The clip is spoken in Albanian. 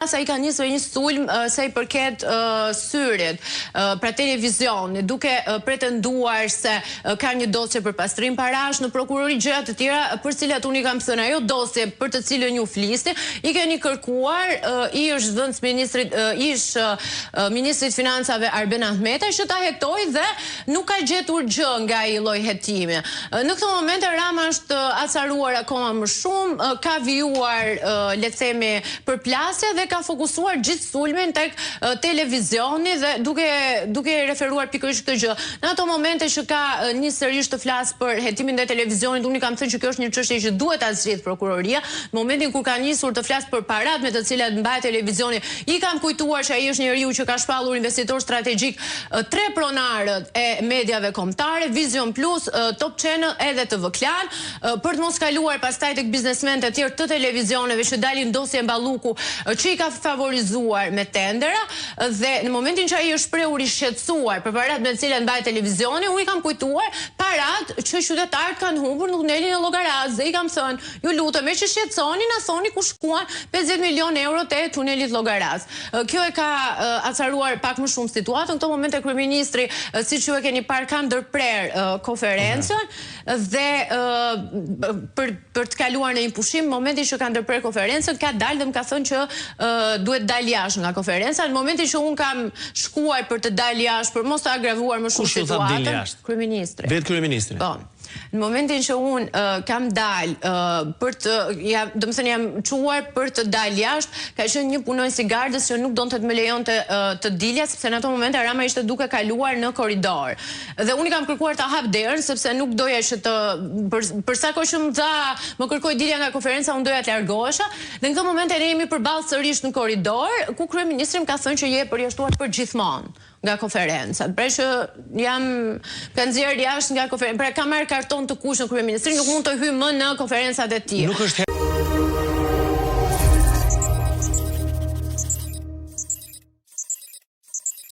Sa I ka njësër një sulm sa I përket syrit, pra televizionit, duke pretenduar se ka një dosje për pastrim parash në prokurori gjëra të tjera për cilat unë I kam thënë ajo dosje për të cilën ju flisni, I keni kërkuar ish ministrit financave Arben Ahmeta që ta hektoi dhe nuk ka gjetur gjë nga ai lloj hetimi. Në këtë moment Rama është acaruar akoma më shumë, ka vijuar le të themi përplasje dhe ka fokusuar gjithë sulmin tek televizioni dhe duke referuar pikërisht këtë gjë. Në ato momente që ka një sërish të flas për hetimin dhe televizionit, unë I kam thënë që kjo është një çështje që duhet ta zgjidhë prokuroria. Në momentin kur ka nisur të flas për parat me të cilat mbahet televizioni, I kam kujtuar që ai është njeriu që ka shpallur investitor strategjik 3 pronarët e mediave kombëtare, Vision Plus, Top Channel edhe TV Klan, për të mos kaluar pastaj tek biznesmenët e tjerë të televizioneve që dalin dosje Mballuku, që I ka favorizuar me tendera dhe në momentin që ai është shprehur I shqetësuar për parat me të cilat mbahet televizioni, unë I kam kujtuar parat që qytetarët kanë humbur në tunelin e Llogaras dhe I kam thënë, ju lutem, me që shqetësoni, na thoni ku shkuan 50 milion euro te tunelit Llogaras. Kjo e ka acaruar pak më shumë situatën. Në këto momente kryeministri, siç ju e keni parë, ka ndërprer konferencën dhe për të kaluar në një pushim, në momentin që ka ndërprer konferencën, ka dalë dhe më ka thënë që duhet dalë jashtë nga konferenca. Në momentin që unë kam shkuar për të dalë jashtë, për mos të agravuar më shumë situatën, kryeministri. Vetë kryeministri. Po. Në momentin që unë kam dalë për të, domethënë jam çuar për të dalë jashtë, ka qenë një punonjës I gardës që nuk donte të më lejonte të dilja, sepse në ato momente Rama ishte duke kaluar në korridor. Dhe unë I kam kërkuar ta hap derën sepse nuk doja që të për sa kohë që më kërkoi dilja nga konferenca, unë doja të largohesha. Dhe në këtë moment ne jemi përballë sërish në korridor, ku kryeministri më ka thënë që je përjashtuar përgjithmonë nga konferencat. Pra që ka nxjerr jashtë nga konferenca. Pra ka marrë karton të kuq në kryeministri, nuk mund të hyj më në konferencat e tij.